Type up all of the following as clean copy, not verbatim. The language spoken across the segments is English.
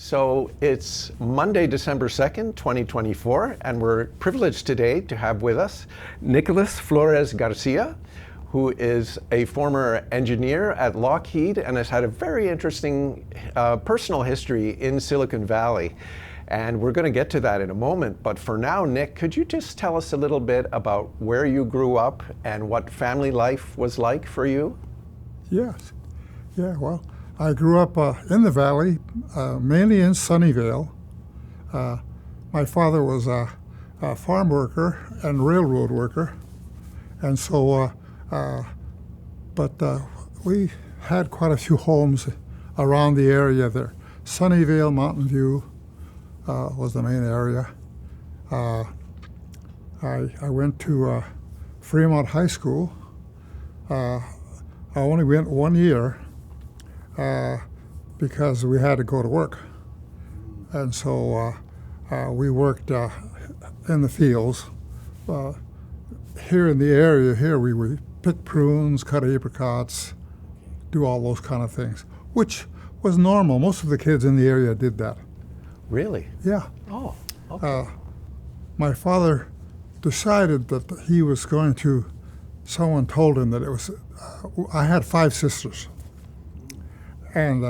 So it's Monday, December 2nd, 2024, and we're privileged today to have with us Nicholas Flores Garcia, who is a former engineer at Lockheed and has had a very interesting personal history in Silicon Valley. And we're going to get to that in a moment. But for now, Nick, could you just tell us a little bit about where you grew up and what family life was like for you? Yes. Yeah, well, I grew up in the valley, mainly in Sunnyvale. My father was a farm worker and railroad worker. And so, we had quite a few homes around the area there. Sunnyvale, Mountain View was the main area. I went to Fremont High School. I only went 1 year because we had to go to work. And so we worked in the fields. Here in the area here, we would pick prunes, cut apricots, do all those kind of things, which was normal. Most of the kids in the area did that. Really? Yeah. Oh, okay. My father decided that he was going to, someone told him that it was, I had 5 sisters. And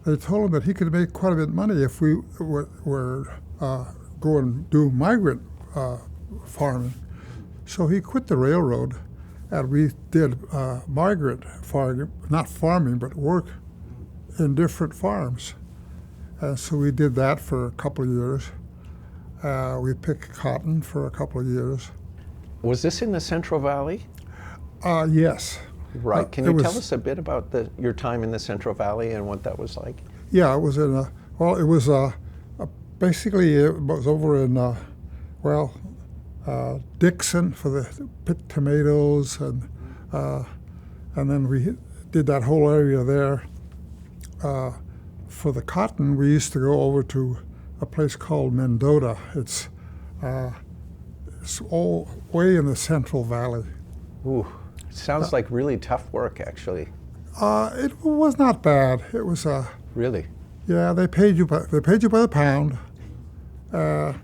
they told him that he could make quite a bit of money if we were go and do migrant farming. So he quit the railroad, and we did migrant farming, not farming, but work in different farms. And so we did that for a couple of years. We picked cotton for a couple of years. Was this in the Central Valley? Yes. Right. Can you tell us a bit about your time in the Central Valley and what that was like? Yeah, it was in it was basically it was over in Dixon for the picked tomatoes, and then we did that whole area there. For the cotton, we used to go over to a place called Mendota. It's all way in the Central Valley. Ooh. Sounds like really tough work, actually. It was not bad. It was really. Yeah, they paid you by the pound, and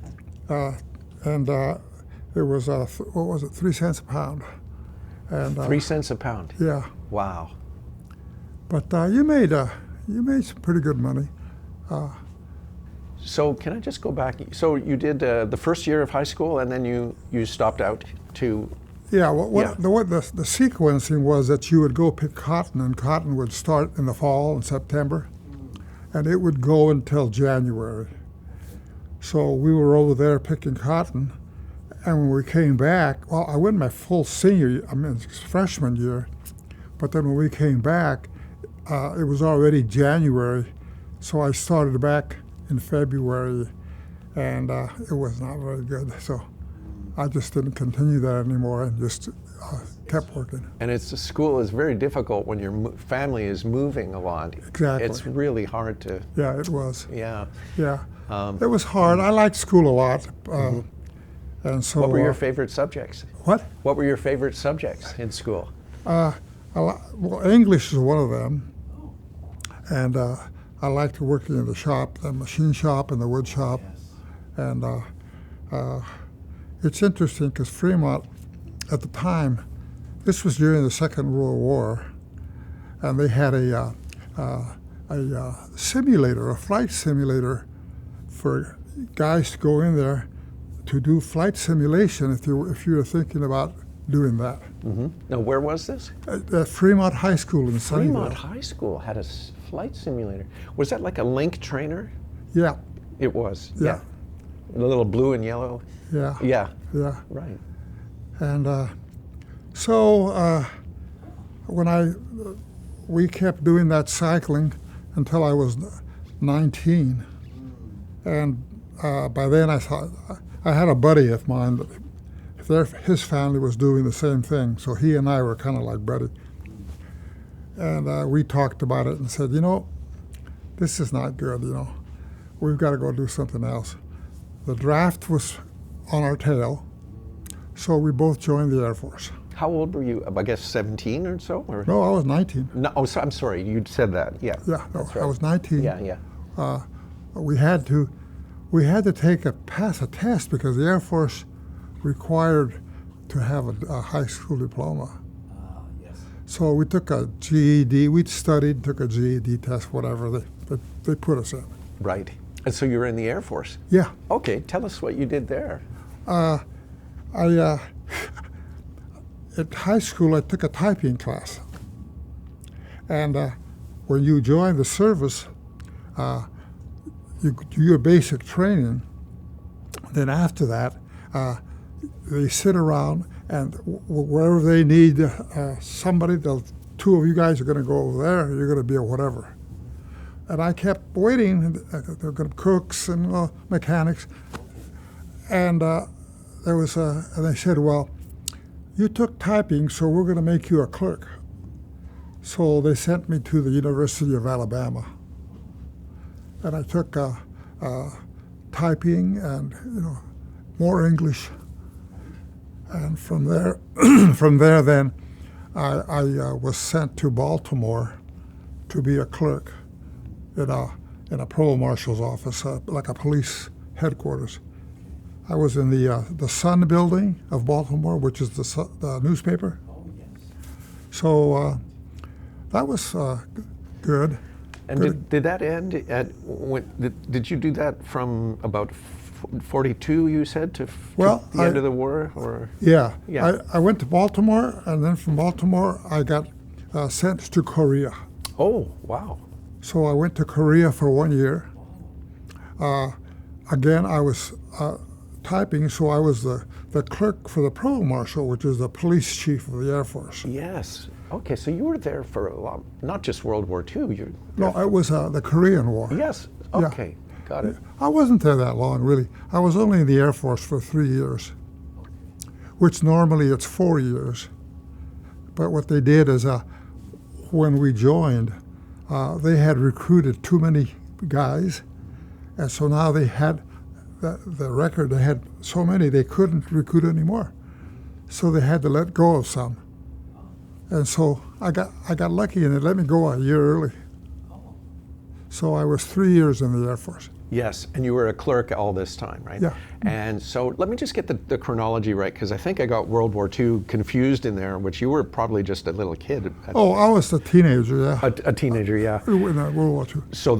it was what was it, 3 cents a pound, and 3 cents a pound. Yeah. Wow. But you made some pretty good money. So can I just go back? So you did the first year of high school, and then you stopped out to. Yeah, the sequencing was that you would go pick cotton, and cotton would start in the fall in September, and it would go until January. So we were over there picking cotton, and when we came back, well, I went my full freshman year, but then when we came back, it was already January, so I started back in February, and it was not very good. So I just didn't continue that anymore and just kept working. And the school is very difficult when your family is moving a lot. Exactly. It's really hard to. Yeah, it was. Yeah. Yeah. It was hard. I liked school a lot. And so. What were your favorite subjects? What? What were your favorite subjects in school? Well, English is one of them. And I liked working in the shop, the machine shop and the wood shop. Yes. And it's interesting because Fremont, at the time, this was during the Second World War, and they had a simulator, a flight simulator, for guys to go in there to do flight simulation if you were thinking about doing that. Mm-hmm. Now, where was this? At Fremont High School in Sunnyvale. Fremont High School had a flight simulator. Was that like a link trainer? Yeah. It was. Yeah. A little blue and yellow. Yeah. Yeah. Yeah. Right. And when we kept doing that cycling until I was 19, and by then I thought I had a buddy of mine that his family was doing the same thing, so he and I were kind of like buddy. And we talked about it and said, this is not good. We've got to go do something else. The draft was on our tail, so we both joined the Air Force. How old were you? I guess 17 or so? Or? No, I was 19. No, I'm sorry, you said that. Yeah. Yeah, no, that's right. I was 19. Yeah. we had to pass a test because the Air Force required to have a high school diploma. Yes. So we took a GED. We studied, took a GED test, whatever they put us in. Right. And so you were in the Air Force. Yeah. Okay, tell us what you did there. At high school, I took a typing class. And when you join the service, you do your basic training. Then after that, they sit around, and wherever they need somebody, two of you guys are going to go over there, you're going to be a whatever. And I kept waiting. They're going to cooks and mechanics. And and they said, well, you took typing, so we're going to make you a clerk. So they sent me to the University of Alabama. And I took typing and more English. And from there, then I was sent to Baltimore to be a clerk in a provost marshal's office, like a police headquarters. I was in the Sun building of Baltimore, which is the newspaper. Oh, yes. So that was good. And did that end at did you do that from about 42, you said, to the end of the war? Or Yeah. Yeah. I went to Baltimore, and then from Baltimore I got sent to Korea. Oh, wow. So I went to Korea for 1 year. Again, I was typing, so I was the clerk for the provost marshal, which is the police chief of the Air Force. Yes. Okay, so you were there for a lot, not just World War II. No, it was the Korean War. Yes. Yeah. Okay. Got it. I wasn't there that long, really. I was only in the Air Force for 3 years, which normally it's 4 years. But what they did is when we joined, they had recruited too many guys, and so now they had the record. They had so many they couldn't recruit anymore, so they had to let go of some. And so I got lucky, and they let me go a year early. So I was 3 years in the Air Force. Yes, and you were a clerk all this time, right? Yeah. And so let me just get the chronology right, because I think I got World War II confused in there, which you were probably just a little kid. Oh, I was a teenager, yeah. A teenager, yeah. In World War II. So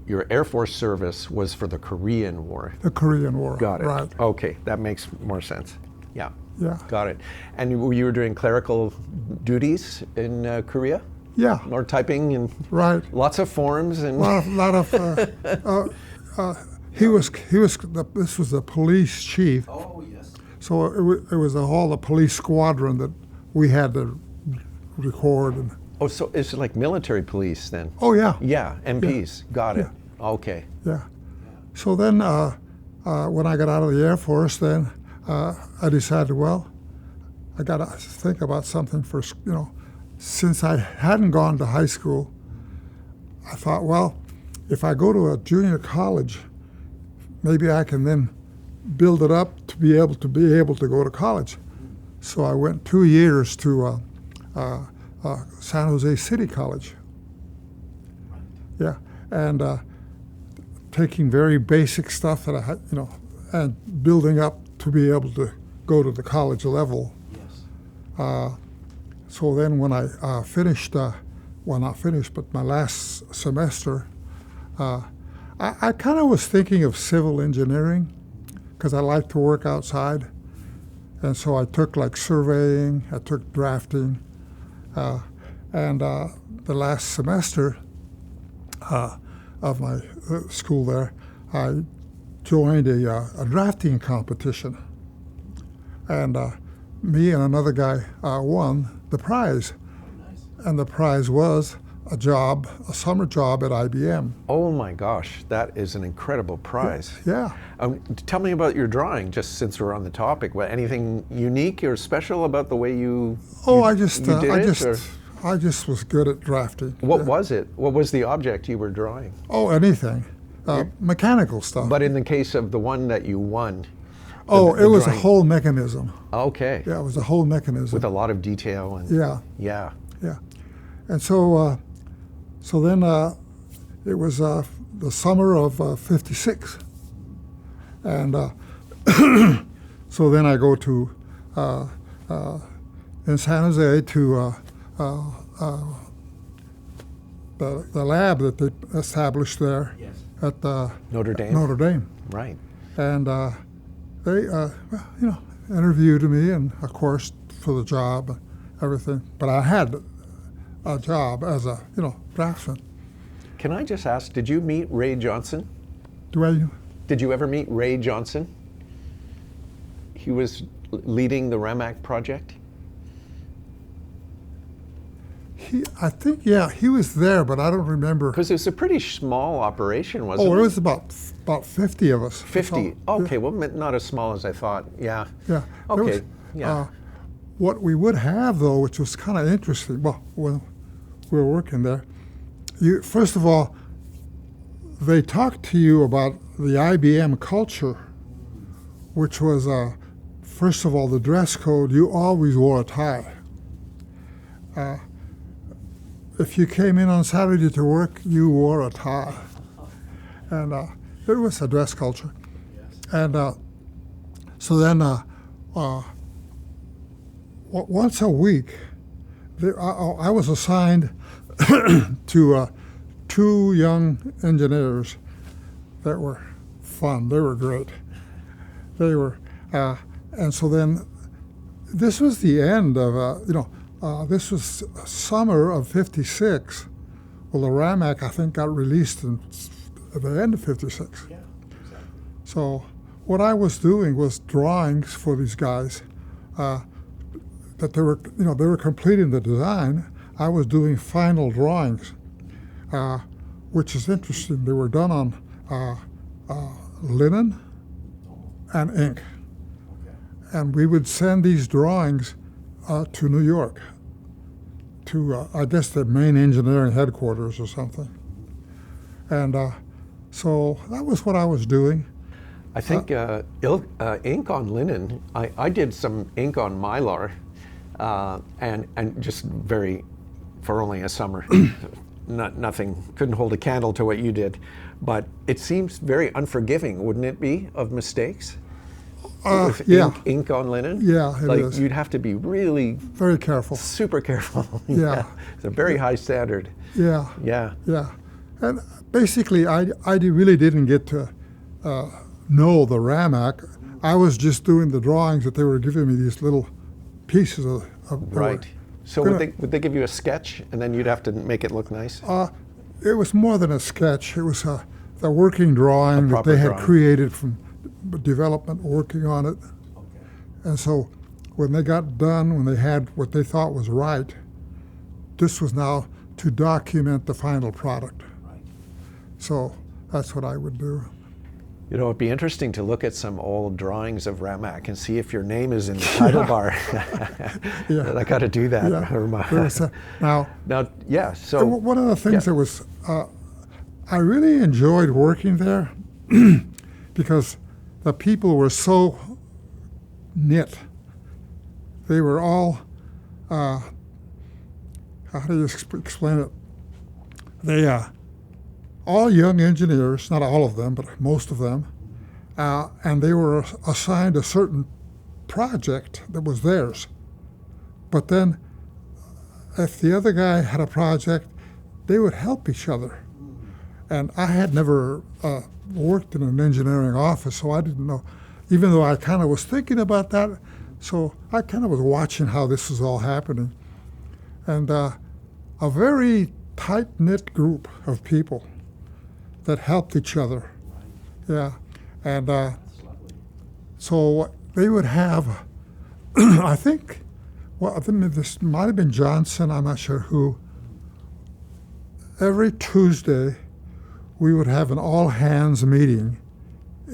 your Air Force service was for the Korean War. The Korean War. Got it. Right. Okay, that makes more sense. Yeah. Yeah. Got it. And you were doing clerical duties in Korea? Yeah. Or typing and Right. lots of forms and Lot of he was this was the police chief. Oh, yes. So it was all the police squadron that we had to record. And, oh, so it's like military police then? oh, yeah. Yeah, MPs. Got it. Yeah. Okay. Yeah. So then when I got out of the Air Force, then I decided, well, I got to think about something for, since I hadn't gone to high school, I thought, well, if I go to a junior college, maybe I can then build it up to be able to go to college. So I went 2 years to San Jose City College. Yeah, and taking very basic stuff that I had, and building up to be able to go to the college level. Yes. So then when I finished, well, not finished, but my last semester, I kind of was thinking of civil engineering because I like to work outside. And so I took like surveying, I took drafting, and the last semester of my school there, I joined a drafting competition. And me and another guy won the prize. Nice. And the prize was a summer job at IBM. Oh my gosh, that is an incredible prize. Yeah. Tell me about your drawing, just since we're on the topic. Anything unique or special about the way you? Oh, you did I just was good at drafting. What was it? What was the object you were drawing? Oh, anything, mechanical stuff. But in the case of the one that you won. It was drawing. a whole mechanism. Okay. Yeah, it was a whole mechanism. With a lot of detail and. Yeah. Yeah. Yeah, and so then it was the summer of '56, and so then I go to in San Jose to the lab that they established there Yes. at Notre Dame. Notre Dame, Right. and they interviewed me, and of course for the job, everything. But I had a job as a draftsman. Can I just ask, did you meet Ray Johnson? Do I? Did you ever meet Ray Johnson? He was leading the RAMAC project. I think, yeah, he was there, but I don't remember. Because it was a pretty small operation, wasn't Oh, it? it was about 50 of us. 50. So, Okay, well, not as small as I thought. Yeah. Yeah. There Okay. was, Yeah. what we would have, though, which was kind of interesting, well, when we were working there, first of all, they talked to you about the IBM culture, which was, first of all, the dress code. You always wore a tie. If you came in on Saturday to work, you wore a tie. And it was a dress culture. Yes. And so then once a week, I was assigned to 2 young engineers that were fun. They were great. They were, and so then this was the end of, this was summer of '56. Well, the RAMAC, I think, got released at the end of '56. Yeah. Exactly. So what I was doing was drawings for these guys that they were completing the design. I was doing final drawings, which is interesting. They were done on linen and ink. Okay. And we would send these drawings to New York, to I guess the main engineering headquarters or something. And so that was what I was doing. I think ink on linen, I did some ink on mylar, and just for only a summer. Nothing, couldn't hold a candle to what you did. But it seems very unforgiving, wouldn't it be, of mistakes? With Yeah. ink on linen? Yeah, it like is. You'd have to be really Very careful. super careful. Yeah. It's a very high standard. Yeah. Yeah. Yeah. And basically, I really didn't get to know the RAMAC. I was just doing the drawings that they were giving me, these little pieces of Right. So would they give you a sketch and then you'd have to make it look nice? It was more than a sketch. It was the working drawing that proper they had drawing. created from development, working on it. Okay. And so when they got done, when they had what they thought was right, this was now to document the final product. Right. So that's what I would do. You know, it'd be interesting to look at some old drawings of RAMAC and see if your name is in the title bar. Yeah. I got to do that. Yeah. There was now, Yeah, so one of the things that was, I really enjoyed working there because the people were so knit. They were all, how do you explain it? They, all young engineers, not all of them, but most of them, and they were assigned a certain project that was theirs. But then if the other guy had a project, they would help each other. And I had never worked in an engineering office, so I didn't know, even though I kind of was thinking about that, so I kind of was watching how this was all happening. And a very tight-knit group of people that helped each other. Yeah. And That's lovely. so they would have, I think, well, this might have been Johnson, I'm not sure who. Every Tuesday, we would have an all-hands meeting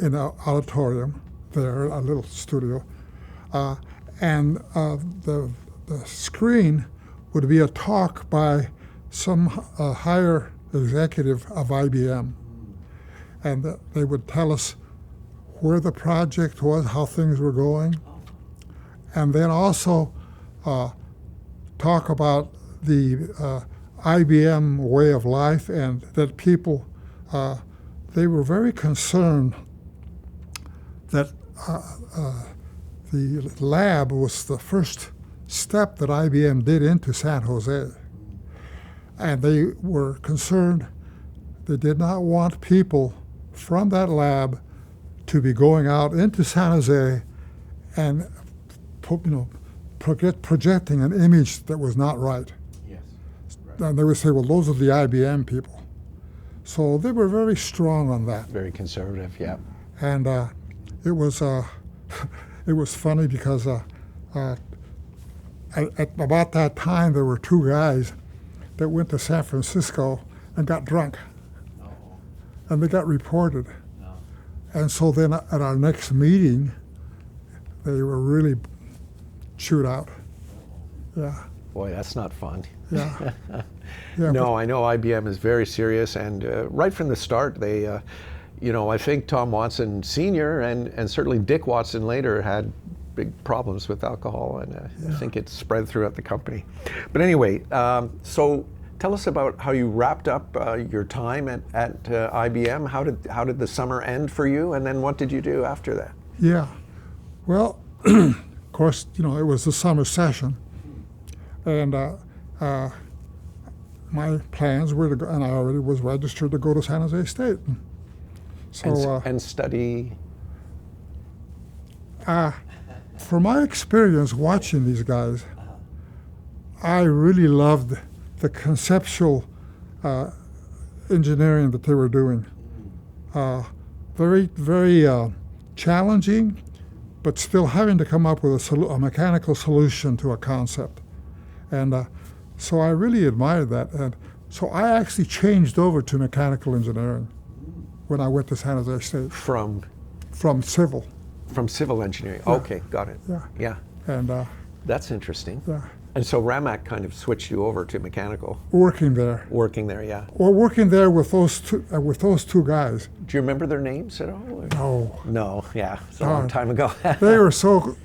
in an auditorium there, a little studio. And the screen would be a talk by some higher executive of IBM. And they would tell us where the project was, how things were going, and then also talk about the IBM way of life, and that people they were very concerned that the lab was the first step that IBM did into San Jose. And they were concerned, they did not want people from that lab to be going out into San Jose and projecting an image that was not right. Yes. Right. And they would say, well, those are the IBM people. So they were very strong on that. Very conservative, yeah. And it was it was funny because at about that time there were two guys that went to San Francisco and got drunk, and they got reported. No. And so then at our next meeting, they were really chewed out. Yeah, Boy, that's not fun. yeah, yeah. No, I know IBM is very serious, and right from the start, they, I think Tom Watson Sr. and certainly Dick Watson later had big problems with alcohol, and I think it spread throughout the company. But anyway, so tell us about how you wrapped up your time at IBM. How did the summer end for you, and then what did you do after that? Yeah. Well, of course, it was the summer session, and my plans were to go, and I already was registered to go to San Jose State. So, and study? from my experience watching these guys, I really loved the conceptual engineering that they were doing. Very, very challenging, but still having to come up with a mechanical solution to a concept. And so I really admired that. And so I actually changed over to mechanical engineering when I went to San Jose State. From Civil. From civil engineering. Yeah. Okay, got it. Yeah. Yeah. And That's interesting. yeah, And so RAMAC kind of switched you over to mechanical, working there. working there, yeah. Or working there with those two guys. Do you remember their names at all? or- No, No, yeah, it's a long time ago. they were so.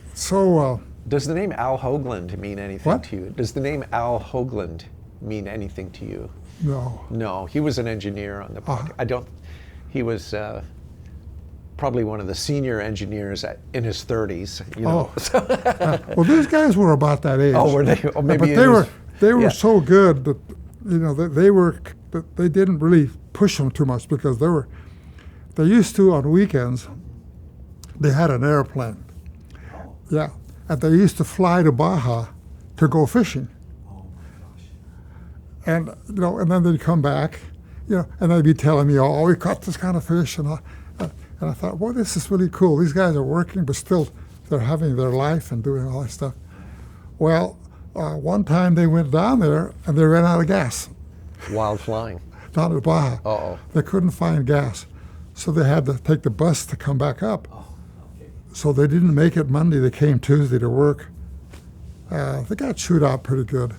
Does the name Al Hoagland mean anything What? to you? Does the name Al Hoagland mean anything to you? No. No, he was an engineer on the project. He was probably one of the senior engineers in his 30s. Well, these guys were about that age. Oh, were they? Oh, maybe But it they were yeah. so good that they didn't really push them too much because they used to on weekends. They had an airplane. Yeah, and they used to fly to Baja to go fishing. Oh my gosh. And and then they'd come back, and they'd be telling me, "Oh, we caught this kind of fish," and I thought, "Well, this is really cool. These guys are working, but still, they're having their life and doing all that stuff." Well, one time they went down there and they ran out of gas Wild flying. down at Baja. Uh-oh. They couldn't find gas, so they had to take the bus to come back up. Oh, okay. So they didn't make it Monday. They came Tuesday to work. They got chewed out pretty good.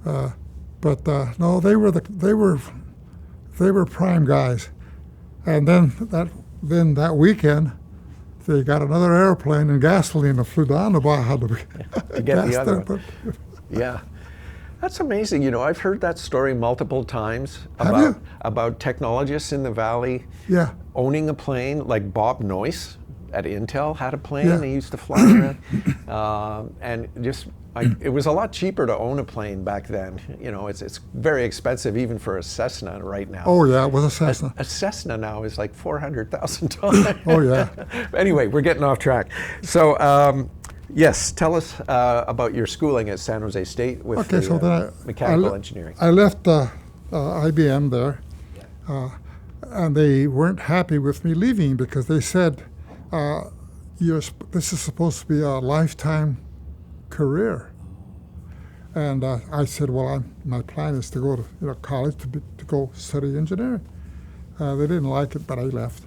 But no, they were prime guys. And then that weekend, they got another airplane and gasoline and flew down to Baja to To get the other one. Yeah. That's amazing. I've heard that story multiple times Have you? about technologists in the Valley Yeah. owning a plane, like Bob Noyce at Intel had a plane. Yeah. He used to fly around. And it was a lot cheaper to own a plane back then. It's very expensive even for a Cessna right now. Oh yeah, it was a Cessna. A Cessna now is like $400,000. Oh yeah. Anyway, we're getting off track. So, yes, tell us about your schooling at San Jose State with Okay, so then mechanical engineering. I left IBM there, and they weren't happy with me leaving because they said, "This is supposed to be a lifetime career." And I said, "Well, my plan is to go to college to go study engineering." They didn't like it, but I left,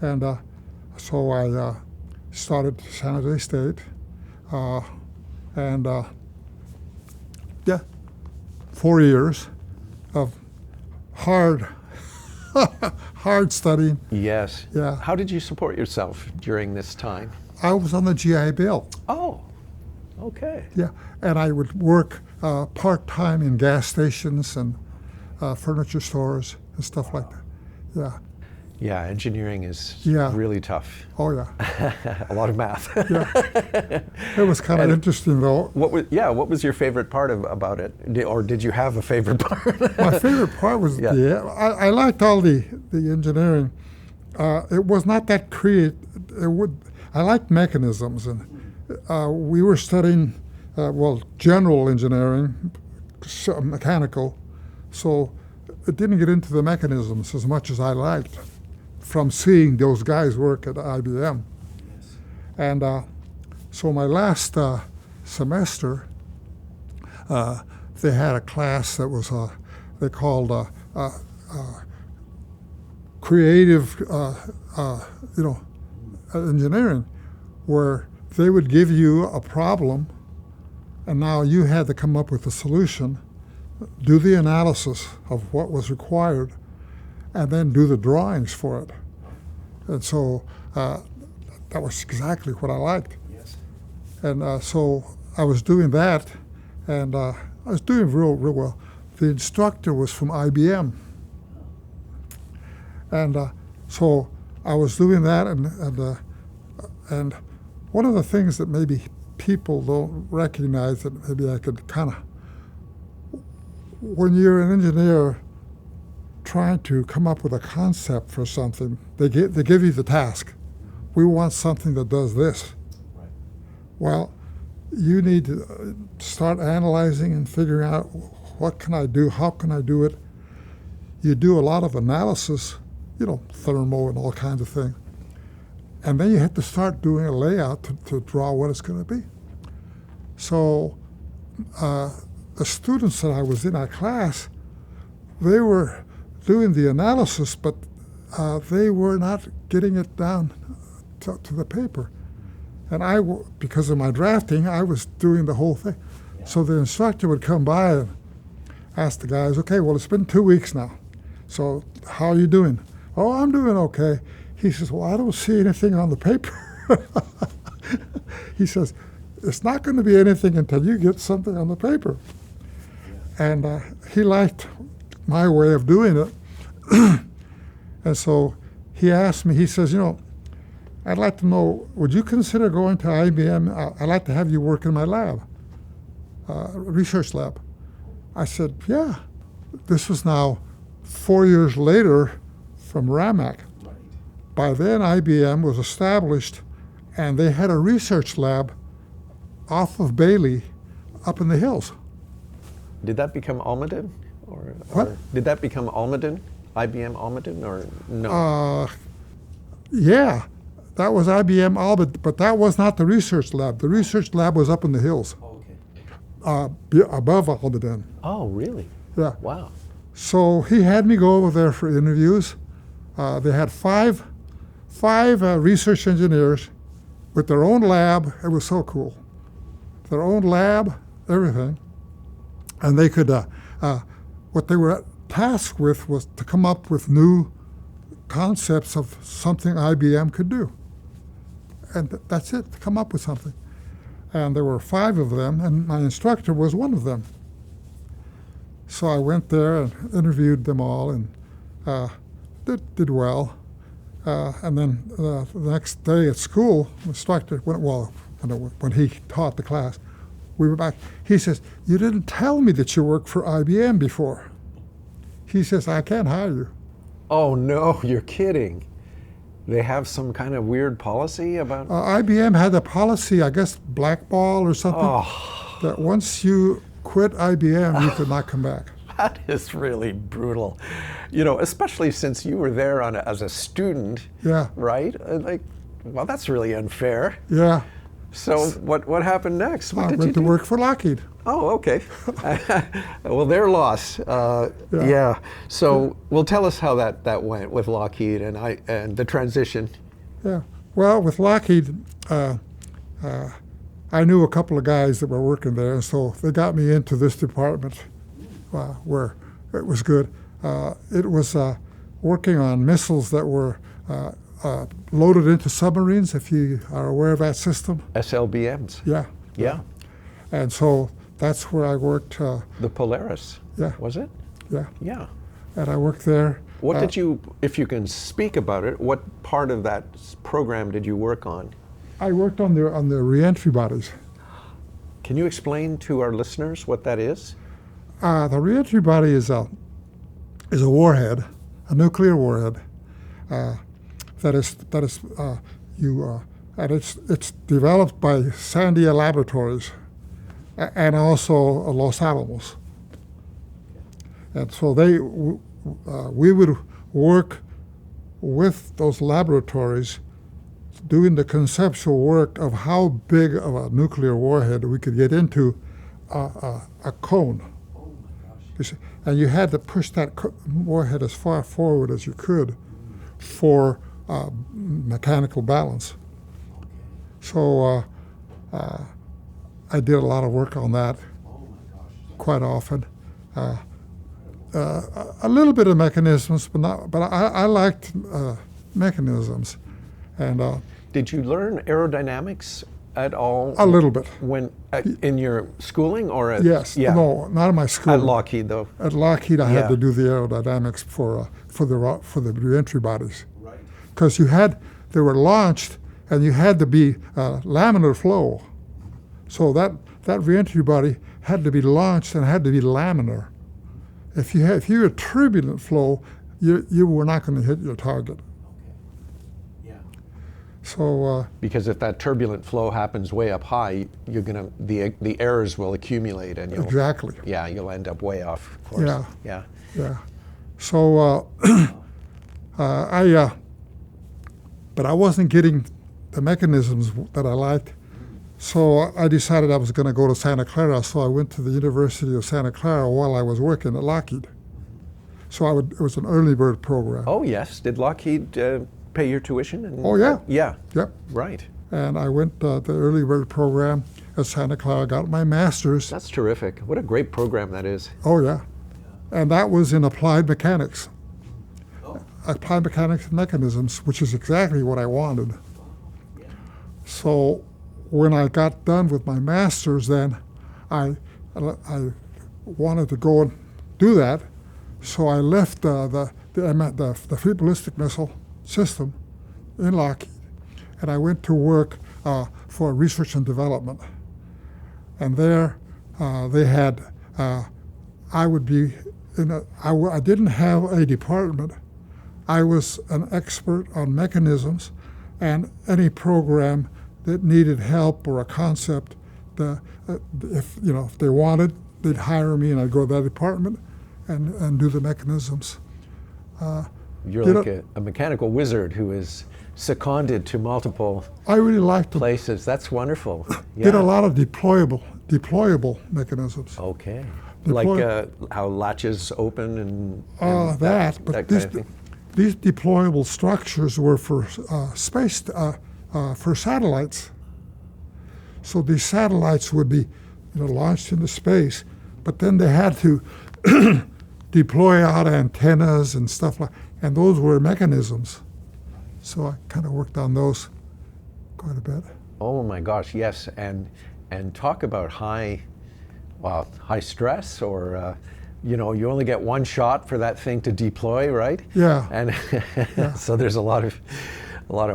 and so I started San Jose State, and 4 years of hard studying. Yes. Yeah. How did you support yourself during this time? I was on the GI Bill. Oh, okay. Yeah, and I would work part-time in gas stations and furniture stores and stuff like that. Yeah. Yeah, engineering is Yeah. really tough. Oh, yeah. A lot of math. It was kind of And interesting, though. What was your favorite part about it? Or did you have a favorite part? My favorite part was Yeah. I liked all the engineering. It was not that creative. I liked mechanisms, and we were studying general engineering, mechanical, so it didn't get into the mechanisms as much as I liked from seeing those guys work at IBM. Yes. And so my last semester, they had a class that was they called creative, engineering, where they would give you a problem, and now you had to come up with a solution, do the analysis of what was required, and then do the drawings for it. And so that was exactly what I liked. Yes. And so I was doing that, and I was doing real well. The instructor was from IBM. And so I was doing that, and one of the things that maybe people don't recognize that maybe I could kind of, when you're an engineer trying to come up with a concept for something, they give you the task. We want something that does this. Right. Well, you need to start analyzing and figuring out what can I do, how can I do it. You do a lot of analysis, thermal and all kinds of things. And then you have to start doing a layout to draw what it's going to be. So the students that I was in that class, they were doing the analysis, but they were not getting it down to the paper. And because of my drafting, I was doing the whole thing. Yeah. So the instructor would come by and ask the guys, okay, well, it's been 2 weeks now. So how are you doing? Oh, I'm doing okay. He says, well, I don't see anything on the paper. He says, it's not going to be anything until you get something on the paper. Yeah. And he liked my way of doing it. And so he asked me, he says, I'd like to know, would you consider going to IBM? I'd like to have you work in my lab, research lab. I said, yeah. This was now 4 years later from RAMAC. Right. By then, IBM was established, and they had a research lab off of Bailey up in the hills. Did that become Almaden? What? Or did that become Almaden? IBM Almaden, or no? Yeah, that was IBM Alba, but that was not the research lab. The research lab was up in the hills, Oh, okay. above Almaden. Oh, really? Yeah. Wow. So he had me go over there for interviews. They had five research engineers with their own lab. It was so cool. Their own lab, everything. And they could, what they were tasked with was to come up with new concepts of something IBM could do. And that's it, to come up with something. And there were 5 of them, and my instructor was one of them. So I went there and interviewed them all, and did well. And then the next day at school, the instructor, when he taught the class, we were back. He says, you didn't tell me that you worked for IBM before. He says, I can't hire you. Oh, no, you're kidding. They have some kind of weird policy about... IBM had a policy, I guess, blackball or something, that once you quit IBM, you could not come back. That is really brutal. Especially since you were there as a student, Yeah. right? Well, that's really unfair. Yeah. So what happened next? What I did went you to do? work for Lockheed. Oh, okay. Well, their loss. Yeah. So, well, tell us how that went with Lockheed and the transition. Yeah. Well, with Lockheed, I knew a couple of guys that were working there, and so they got me into this department where it was good. It was working on missiles that were loaded into submarines, if you are aware of that system. SLBMs. Yeah. Yeah. And so that's where I worked. The Polaris. Yeah. Was it? Yeah. Yeah. And I worked there. What did you, if you can speak about it, what part of that program did you work on? I worked on the reentry bodies. Can you explain to our listeners what that is? The reentry body is a warhead, a nuclear warhead, that is and it's developed by Sandia Laboratories and also Los Alamos. And so we would work with those laboratories doing the conceptual work of how big of a nuclear warhead we could get into a cone. Oh my gosh. You see, and you had to push that warhead as far forward as you could for mechanical balance. So I did a lot of work on that Oh my gosh. quite often. A little bit of mechanisms, but I liked mechanisms, and Did you learn aerodynamics at all? a little bit. When in your schooling or at, Yes, yeah, no, not in my school. at Lockheed though? At Lockheed, I Yeah. had to do the aerodynamics for the reentry bodies, Right. because they were launched, and you had to be laminar flow. So that reentry body had to be launched and had to be laminar. If you had turbulent flow, you were not going to hit your target. Okay. Yeah. So Because if that turbulent flow happens way up high, you're gonna the errors will accumulate and you'll exactly, you'll end up way off course. Yeah. Yeah. yeah. So but I wasn't getting the mechanisms that I liked. So I decided I was going to go to Santa Clara. So I went to the University of Santa Clara while I was working at Lockheed. So it was an early bird program. Oh yes. Did Lockheed pay your tuition? And, Oh, yeah. Yeah. Yep. Right. And I went the early bird program at Santa Clara, got my master's. That's terrific. What a great program that is. Oh, yeah. And that was in applied mechanics. Oh. Applied mechanics and mechanisms, which is exactly what I wanted. Yeah. So when I got done with my master's, then I wanted to go and do that. So I left the free ballistic missile system in Lockheed, and I went to work for research and development. And there they had, I would be I didn't have a department. I was an expert on mechanisms, and any program that needed help or a concept, if they wanted, they'd hire me, and I'd go to that department and do the mechanisms. You're Did like a mechanical wizard who is seconded to multiple I really liked to places. That's wonderful. did a Yeah. lot of deployable mechanisms. Okay. Deploy- Like how latches open and That, but that these, kind of thing. these deployable structures were for space, for satellites. So these satellites would be, launched into space, but then they had to deploy out antennas and stuff and those were mechanisms. So I kind of worked on those quite a bit. Oh my gosh, yes, and talk about high stress, or you only get one shot for that thing to deploy, right? Yeah. And so there's a lot of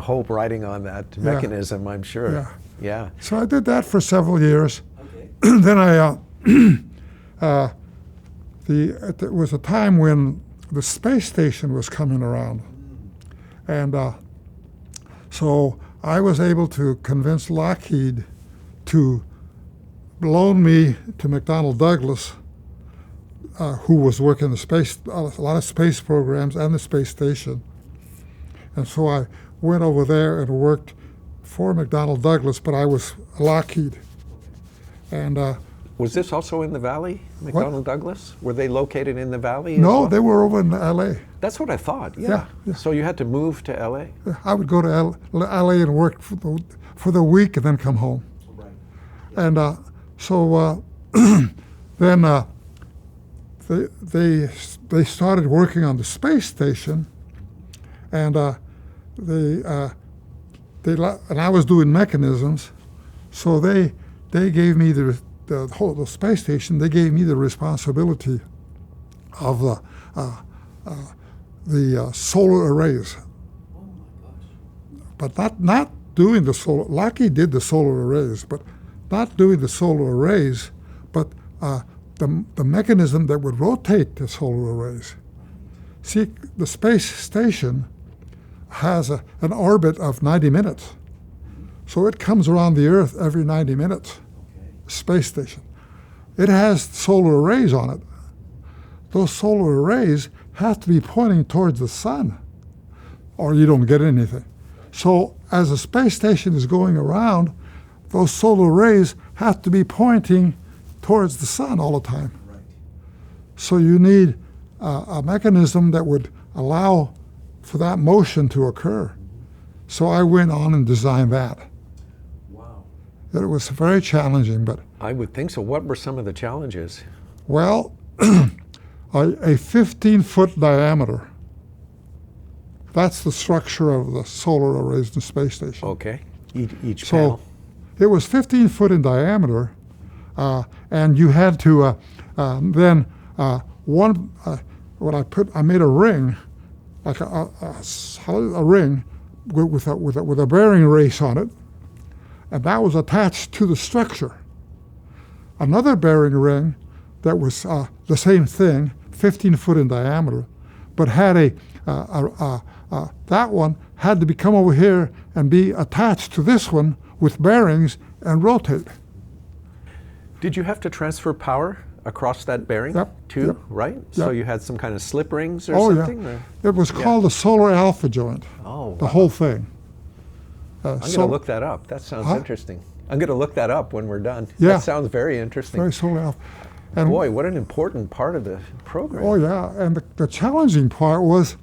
hope riding on that mechanism, I'm sure. Yeah. Yeah. So I did that for several years. Okay. Then there was a time when the space station was coming around, and so I was able to convince Lockheed to loan me to McDonnell Douglas, who was working a lot of space programs and the space station, and so I went over there and worked for McDonnell Douglas, but I was Lockheed, and. Was this also in the Valley, McDonnell Douglas? Were they located in the Valley? as No, well? they were over in L.A. That's what I thought. Yeah. Yeah. So you had to move to LA. I would go to L.A. and work for the week and then come home. Right. And so then they started working on the space station, and and I was doing mechanisms, so they gave me the space station. They gave me the responsibility of the solar arrays, Oh my gosh. but not doing the solar. Lockheed did the solar arrays, but not doing the solar arrays, but the mechanism that would rotate the solar arrays. See, the space station has an orbit of 90 minutes. So it comes around the Earth every 90 minutes, Okay. space station. It has solar arrays on it. Those solar arrays have to be pointing towards the sun, or you don't get anything. So as the space station is going around, those solar arrays have to be pointing towards the sun all the time. Right. So you need a mechanism that would allow for that motion to occur. So I went on and designed that. Wow. It was very challenging, but I would think so. What were some of the challenges? well, a 15-foot diameter. That's the structure of the solar arrays in the space station. Okay. Each So panel. it was 15 foot in diameter, and you had to then I made a ring, like a ring with a bearing race on it, and that was attached to the structure. Another bearing ring that was the same thing, 15 foot in diameter, but had that one had to come over here and be attached to this one with bearings and rotate. Did you have to transfer power across that bearing Yep, too, yep, right? So yep. you had some kind of slip rings or Oh something? yeah, Or? it was called the Solar Alpha Joint. Oh, The wow. whole thing. I'm going to look that up. That sounds Huh? interesting. I'm going to look that up when we're done. Yeah. That sounds very interesting. Very Solar Alpha. And Boy, what an important part of the program. oh yeah, and the challenging part was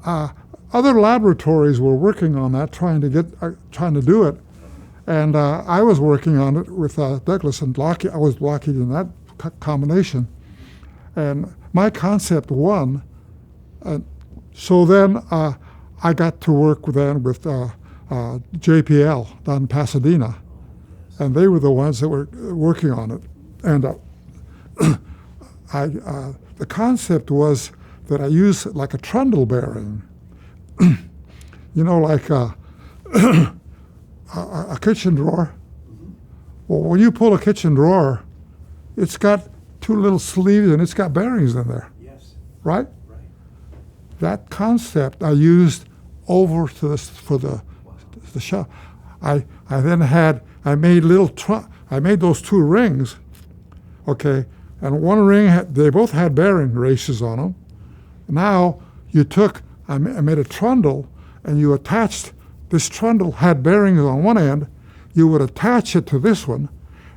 other laboratories were working on that, trying to do it, and I was working on it with Douglas and Lockheed. I was Lockheed in that combination, and my concept won. So then I got to work with JPL down in Pasadena, and they were the ones that were working on it. And the concept was that I use like a trundle bearing, you know, like a kitchen drawer. Well, when you pull a kitchen drawer, it's got two little sleeves and it's got bearings in there, Yes. right? Right. That concept I used over to this for the shop. I made I made those two rings, okay, and one ring they both had bearing races on them. Now I made a trundle, and you attached this trundle had bearings on one end. You would attach it to this one,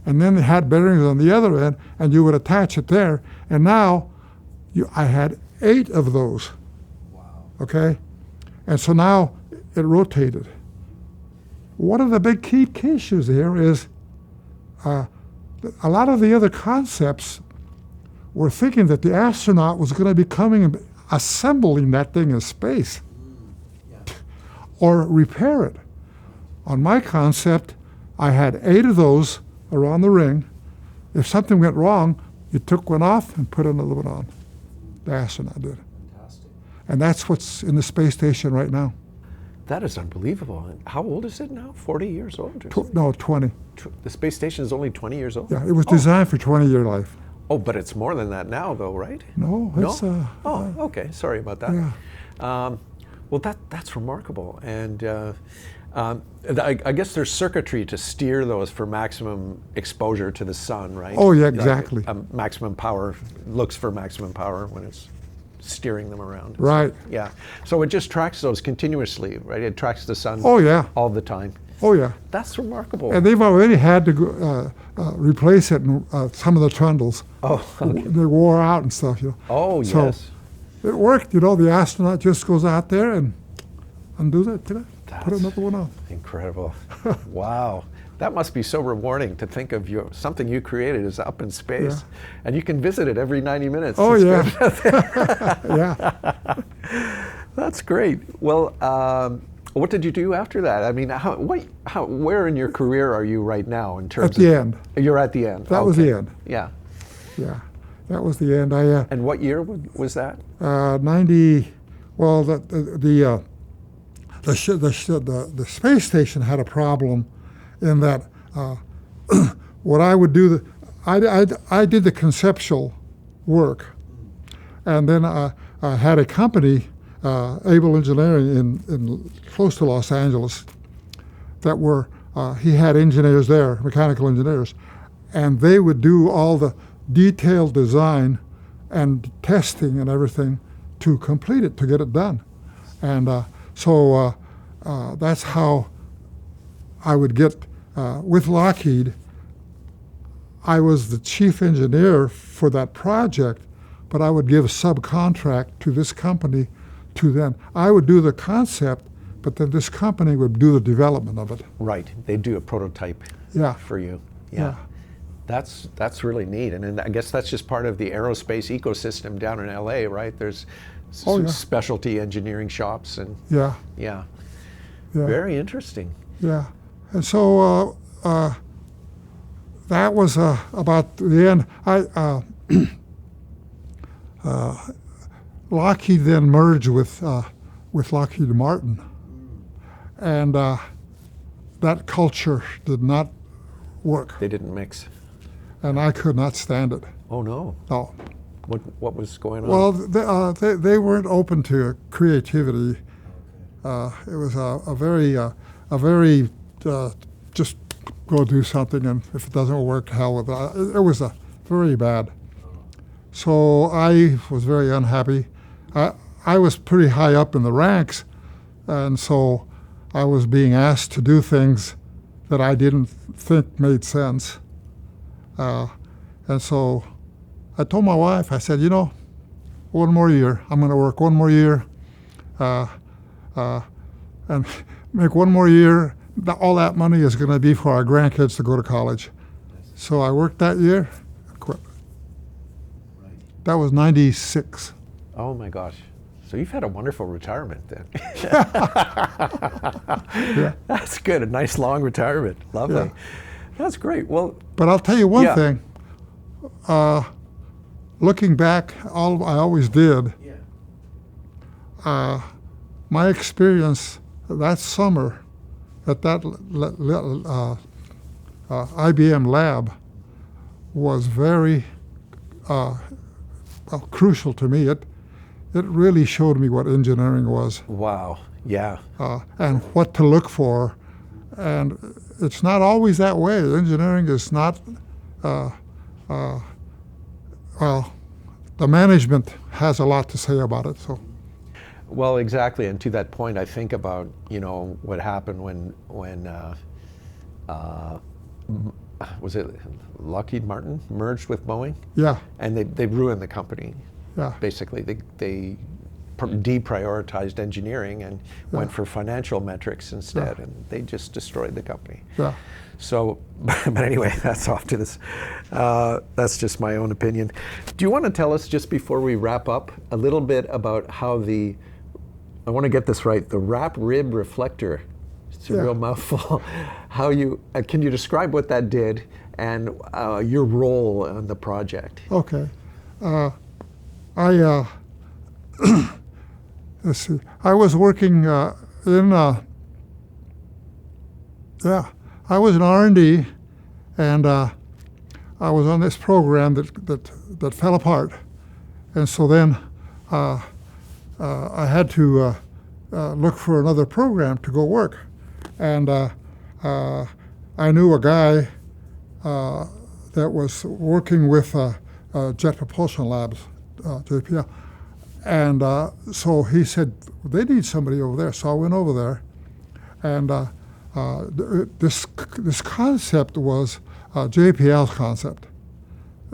and then it had bearings on the other end, and you would attach it there. And now I had 8 of those. Wow. Okay, and so now it rotated. One of the big key issues here is a lot of the other concepts were thinking that the astronaut was going to be coming and assembling that thing in space Yeah. or repair it. On my concept, I had 8 of those around the ring. If something went wrong, you took one off and put another one on. The astronaut did. Fantastic. And that's what's in the space station right now. That is unbelievable. And how old is it now? 40 years old? Or something? No, 20. The space station is only 20 years old? Yeah, it was designed for 20-year life. Oh, but it's more than that now, though, right? No, it's Oh, okay. Sorry about that. yeah. Well, that's remarkable. And I guess there's circuitry to steer those for maximum exposure to the sun, right? Oh, yeah, Like, exactly. maximum power, looks for maximum power when it's steering them around. Right. Yeah. So it just tracks those continuously, right? It tracks the sun Oh, yeah. all the time. Oh, yeah. That's remarkable. And they've already had to replace it in some of the trundles. Oh, okay. They wore out and stuff, you know. Oh, So yes. it worked, you know. The astronaut just goes out there and undoes it, put That's- another one on. Incredible. Wow. That must be so rewarding to think of something you created is up in space. Yeah. And you can visit it every 90 minutes. Oh, It's yeah. good. Yeah. That's great. Well, what did you do after that? I mean, where in your career are you right now in terms At the end. You're at the end. That was Okay. the end. Yeah. Yeah. That was the end. And what year was that? 90, Well, the space station had a problem in that what I would do, I did the conceptual work, and then I had a company, Able Engineering, in close to Los Angeles, that were he had engineers there, mechanical engineers, and they would do all the detailed design and testing and everything to complete it, to get it done. And so that's how I would get, with Lockheed, I was the chief engineer for that project, but I would give a subcontract to this company to them. I would do the concept, but then this company would do the development of it. Right. They do a prototype for you. Yeah. That's really neat. And I guess that's just part of the aerospace ecosystem down in LA, right? There's some specialty engineering shops and yeah. Very interesting. Yeah. And so that was about the end. Lockheed then merged with Lockheed Martin, and that culture did not work. They didn't mix. And I could not stand it. Oh no. No. What was going on? Well, they weren't open to creativity. It was a very just go do something, and if it doesn't work, hell with it. It was very bad. So I was very unhappy. I was pretty high up in the ranks, and so I was being asked to do things that I didn't think made sense. And so I told my wife, I said, one more year. I'm going to work one more year and make one more year. All that money is going to be for our grandkids to go to college. So I worked that year and quit. Right. That was 96. Oh my gosh. So you've had a wonderful retirement then. Yeah. That's good. A nice long retirement. Lovely. Yeah. That's great. Well, but I'll tell you one thing. Looking back, all I always did, my experience that summer at that IBM lab was very crucial to me. It really showed me what engineering was. wow. Yeah. And what to look for. And it's not always that way. Engineering is not, well, the management has a lot to say about it. So. Well, exactly. And to that point, I think about, what happened when was it Lockheed Martin merged with Boeing? Yeah. And they ruined the company. Yeah. Basically, they deprioritized engineering and went for financial metrics instead, and they just destroyed the company. Yeah. So, but anyway, that's off to this. That's just my own opinion. Do you want to tell us, just before we wrap up, a little bit about how I want to get this right, the wrap rib reflector, it's a real mouthful, how can you describe what that did and your role on the project? Okay. Let's see. I was working I was in R&D, and I was on this program that fell apart, and so then I had to look for another program to go work, and I knew a guy that was working with Jet Propulsion Labs, JPL. And so he said, they need somebody over there. So I went over there, and this concept was JPL's concept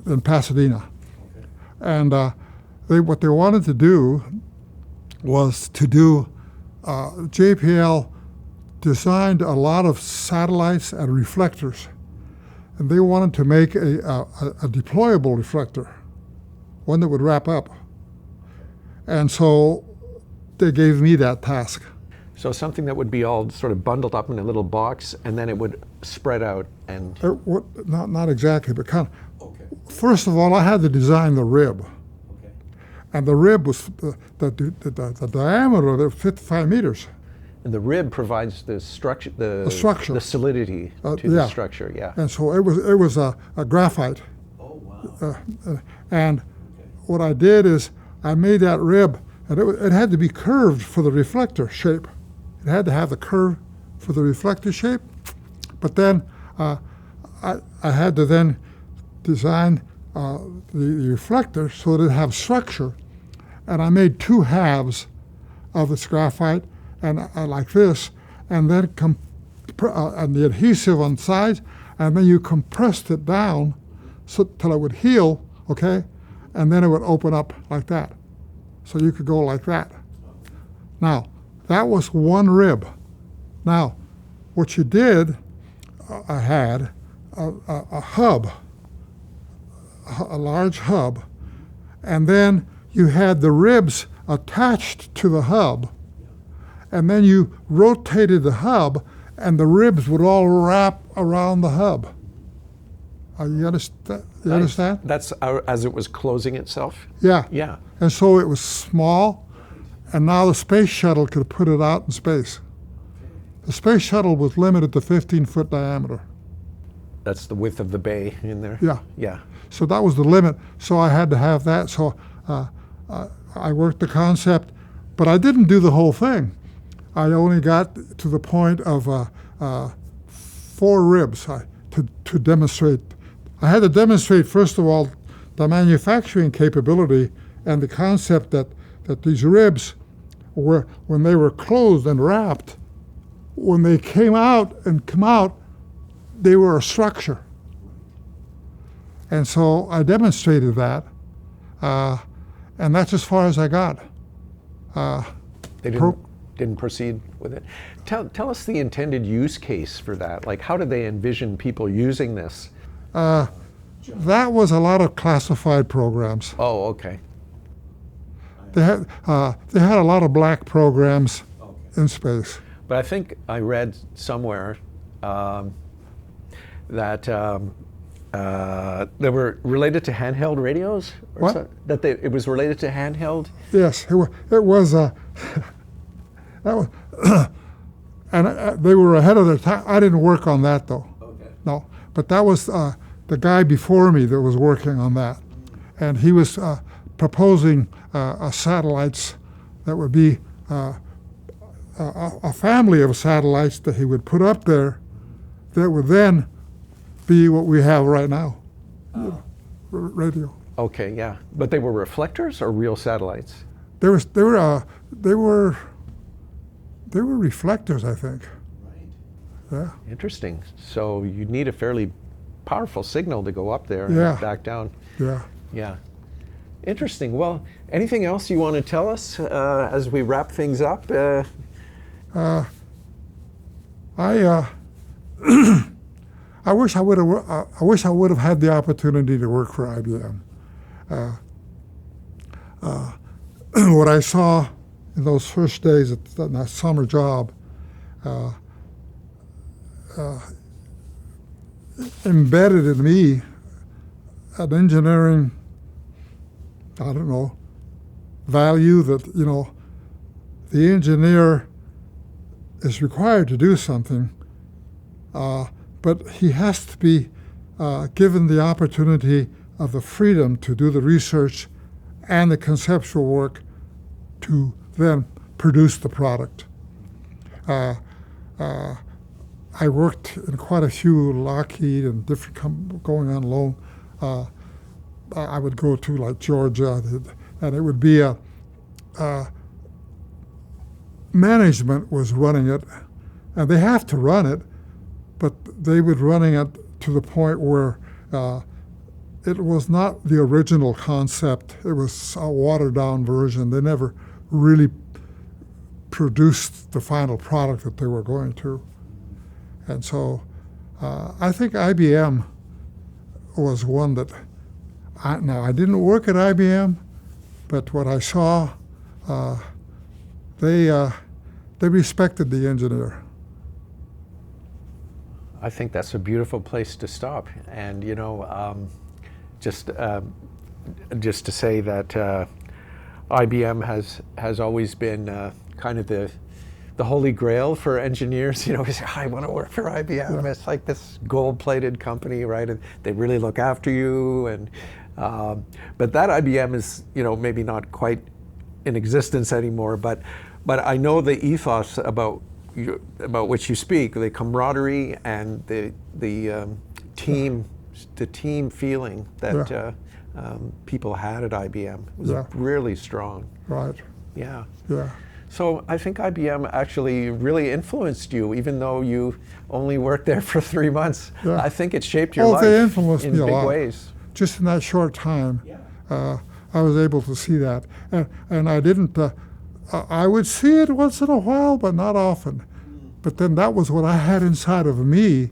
in Pasadena. Okay. And what they wanted to do was to do, JPL designed a lot of satellites and reflectors. And they wanted to make a deployable reflector, one that would wrap up. And so they gave me that task. So something that would be all sort of bundled up in a little box, and then it would spread out and... Not exactly, but kind of. Okay. First of all, I had to design the rib. Okay. and the rib was the diameter of it 55 meters. And the rib provides the structure, structure. the solidity to Yeah. the structure. Yeah. And so it was a graphite. Oh, wow. And what I did is I made that rib, and it had to be curved for the reflector shape. It had to have the curve for the reflector shape. But then I had to then design the reflector so that it have structure. And I made two halves of this graphite, and like this, and then and the adhesive on sides, and then you compressed it down till it would heal, okay, and then it would open up like that. So you could go like that. Now, that was one rib. Now, what you did, I had a hub, a large hub, and then you had the ribs attached to the hub, and then you rotated the hub, and the ribs would all wrap around the hub. You understand? You understand? That's as it was closing itself? Yeah. Yeah. And so it was small, and now the space shuttle could put it out in space. The space shuttle was limited to 15-foot diameter. That's the width of the bay in there? Yeah. Yeah. So that was the limit. So I had to have that. So I worked the concept, but I didn't do the whole thing. I only got to the point of 4 ribs to demonstrate. I had to demonstrate, first of all, the manufacturing capability and the concept that these ribs were, when they were closed and wrapped, when they came out, they were a structure. And so I demonstrated that, and that's as far as I got. They didn't proceed with it. Tell us the intended use case for that. Like, how did they envision people using this? That was a lot of classified programs. Oh, okay. They had a lot of black programs in space. But I think I read somewhere that they were related to handheld radios. Or What? That it was related to handheld. Yes, it was. That was, and they were ahead of their time. I didn't work on that though. Okay. No, but that was the guy before me that was working on that, and he was proposing satellites that would be a family of satellites that he would put up there that would then be what we have right now, radio. Okay, yeah. But they were reflectors or real satellites? They were reflectors, I think. Right. Yeah. Interesting. So you need a fairly powerful signal to go up there Yeah. and back down. Yeah. Yeah. Interesting. Well, anything else you want to tell us as we wrap things up? I wish I would have had the opportunity to work for IBM. What I saw in those first days at that summer job embedded in me an engineering, I don't know, value that, the engineer is required to do something, but he has to be given the opportunity of the freedom to do the research and the conceptual work to then produce the product. I worked in quite a few Lockheed and different going on loan. I would go to like Georgia, and it would be management was running it, and they have to run it, but they would running it to the point where it was not the original concept. It was a watered-down version. They never really produced the final product that they were going to. And so I think IBM was one that, now I didn't work at IBM, but what I saw, they respected the engineer. I think that's a beautiful place to stop. And just to say that IBM has always been kind of the holy grail for engineers. You know, we say, I want to work for IBM. Yeah. It's like this gold-plated company, right? And they really look after you. And but that IBM is, you know, maybe not quite in existence anymore. But I know the ethos about which you speak, the camaraderie and the team feeling that people had at IBM was really strong. Right. Yeah. Yeah. So I think IBM actually really influenced you, even though you only worked there for 3 months. Yeah. I think it shaped your life they influenced in me a big lot. ways. Just in that short time, I was able to see that. And I didn't, I would see it once in a while, but not often. But then that was what I had inside of me.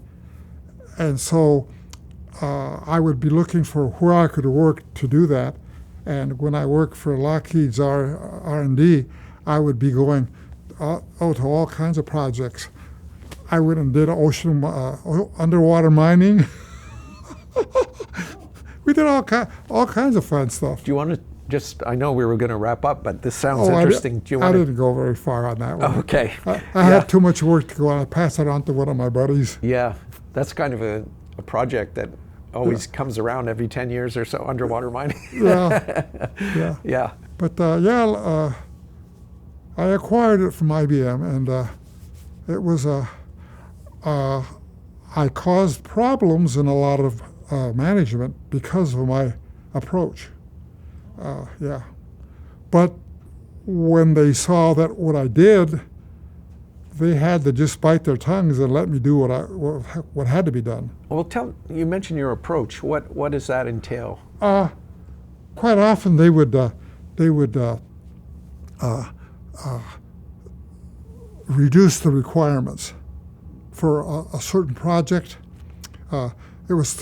And so I would be looking for where I could work to do that. And when I worked for Lockheed's R&D, I would be going to all kinds of projects. I went and did ocean underwater mining. We did all kinds of fun stuff. Do you want to just, I know we were going to wrap up, but this sounds interesting. Do you I want didn't go very far on that one. Okay. I had too much work to go on. I passed it on to one of my buddies. Yeah, that's kind of a project that always comes around every 10 years or so, underwater mining. Yeah. Yeah. But I acquired it from IBM, and it was I caused problems in a lot of management because of my approach. But when they saw that what I did, they had to just bite their tongues and let me do what had to be done. Well, you mentioned your approach. What does that entail? Quite often they would reduce the requirements for a certain project. It was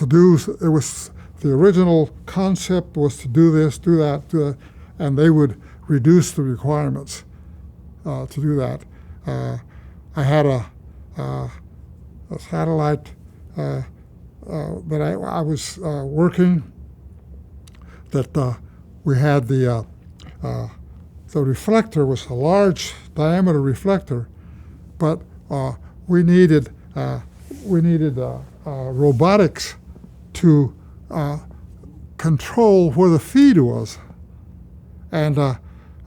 the original concept was to do this, do that, and they would reduce the requirements to do that. I had a satellite that I was working that we had the reflector was a large diameter reflector, but we needed robotics to control where the feed was, and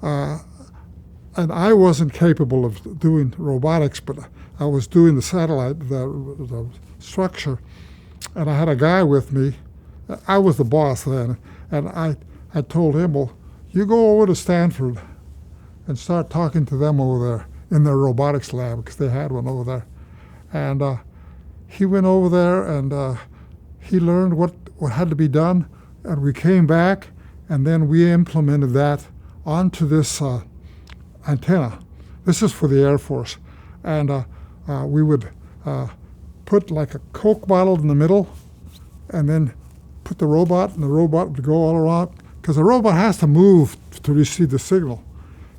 I wasn't capable of doing robotics, but I was doing the satellite, the structure, and I had a guy with me. I was the boss then, and I told him, well, you go over to Stanford and start talking to them over there in their robotics lab, because they had one over there. And he went over there, and he learned what had to be done, and we came back, and then we implemented that onto this antenna. This is for the Air Force. And we would put like a Coke bottle in the middle, and then put the robot, and the robot would go all around, because the robot has to move to receive the signal.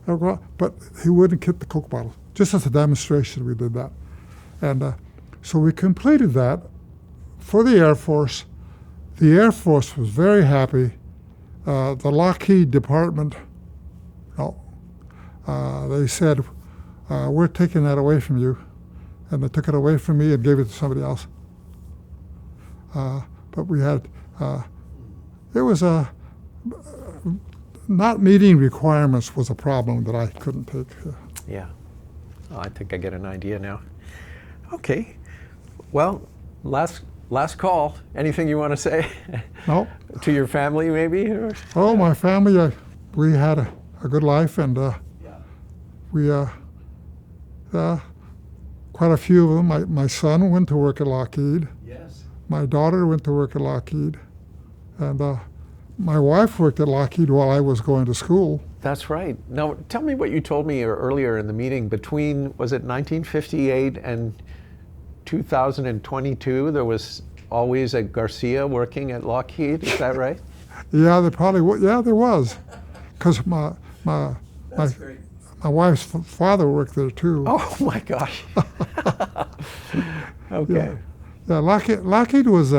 But he wouldn't hit the Coke bottle. Just as a demonstration, we did that. And so we completed that for the Air Force. The Air Force was very happy. The Lockheed department, they said, we're taking that away from you. And they took it away from me and gave it to somebody else. But we had, it was not meeting requirements was a problem that I couldn't take. Yeah. Oh, I think I get an idea now. Okay. Well, last call. Anything you want to say? No. To your family, maybe? Or? Oh, my family, we had a good life, and we, quite a few of them. My son went to work at Lockheed. Yes. My daughter went to work at Lockheed. And my wife worked at Lockheed while I was going to school. That's right. Now, tell me what you told me earlier in the meeting. Between, was it 1958 and 2022, there was always a Garcia working at Lockheed. Is that right? Yeah, there probably was. Yeah, there was, because my wife's father worked there too. Oh my gosh. Okay. Yeah, Lockheed was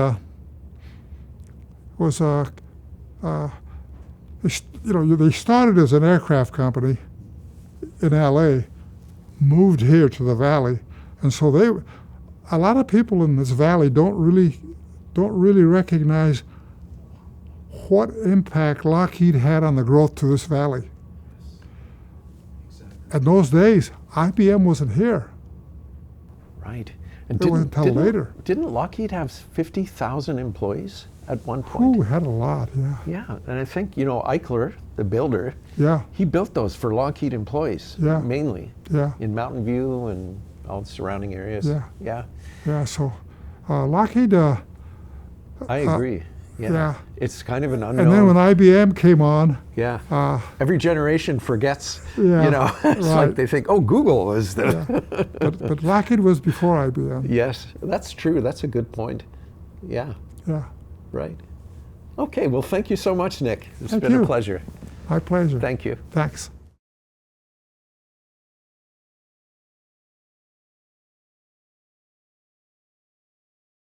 they started as an aircraft company in L.A., moved here to the valley, and so a lot of people in this valley don't really recognize what impact Lockheed had on the growth to this valley. Exactly. In those days, IBM wasn't here. Right. And It wasn't until later. Didn't Lockheed have 50,000 employees at one point? Ooh, we had a lot, yeah. Yeah, and I think, Eichler, the builder, Yeah, he built those for Lockheed employees, Yeah. mainly, yeah, in Mountain View and all the surrounding areas. Yeah. Yeah, yeah. So Lockheed, I agree. Yeah. yeah. It's kind of an And then unknown. when IBM came on, Yeah. Every generation forgets, Yeah, it's right. like they think, oh, Google is the. but Lockheed was before IBM. Yes, that's true. That's a good point. Yeah, Yeah, right. Okay, well, thank you so much, Nick. It's Thank been you. a pleasure. my pleasure. Thank you. Thanks.